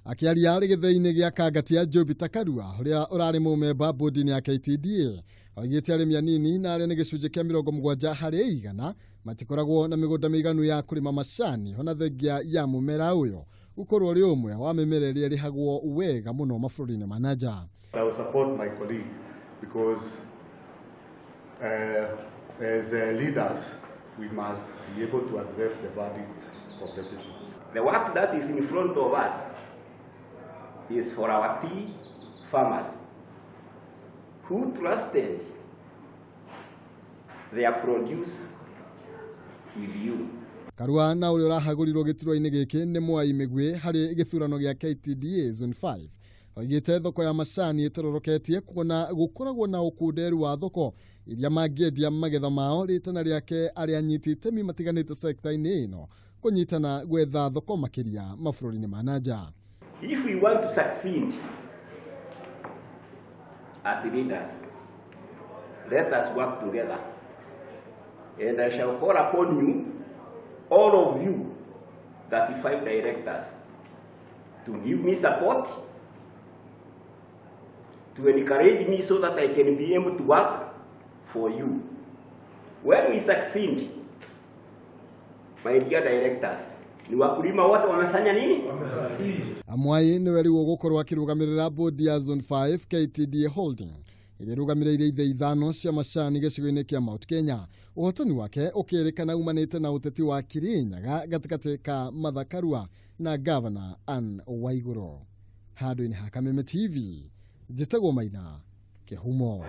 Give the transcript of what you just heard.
Akiaria gĩthĩ-inĩ gĩa Kagatia, Jupiter Karua ũrĩa ũrarĩ mũmemba bodi-inĩ ya KTDA oigĩte arĩmi anini na arĩa nĩ gĩcunjĩ kĩa 70 harĩ 100 matikoragwo na mĩgũnda mĩiganu ya kũrĩma macani ona thengia ya mũmera ũyũ gũkorwo ũrĩ ũmwe wa mĩmera ĩrĩa ĩrĩhagwo wega mũno mabũrũri-inĩ ma nanja. I will support my colleague because as leaders we must be able to accept the verdict of the people. The work that is in front of us is for our tea farmers who trusted their produce with you. Karua na ũrĩa ũrahagũrirwo gĩturwa-inĩ gĩkĩ nĩ Mwai Mĩgwĩ harĩ gĩthurano gĩa KTDA Zone 5. Oigĩte thoko ya macani ĩtororoketie kuona gũkoragwo na ũkunderu wa thoko iria mangĩendia magetha mao rĩtana rĩake arĩa anyiti itemi matiganĩte sekta-inĩ ĩno kũnyitana gwetha thoko makĩria mabũrũri-inĩ ma nanja. If we want to succeed as leaders, let us work together. And I shall call upon you, all of you, 35 directors, to give me support, to encourage me so that I can be able to work for you. When we succeed, my dear directors, ni wakulima wote wamefanya nini? Mwai nĩ weri gũkorwo akĩrũgamĩrĩra bodi ya Zone 5 KTDA Holding ĩrĩa ĩrũgamĩrĩire ithe ithano cia macani gĩcigo-inĩ kĩa Mount Kenya. Ũhotani wake ũkĩrĩkana umanĩte na ũteti wa Kirinyaga gatagatĩ ka Martha Karua na Governor Anne Waigũrũ. Handũ-inĩ ha Kameme TV, njĩtagwo Maina Kĩhumo.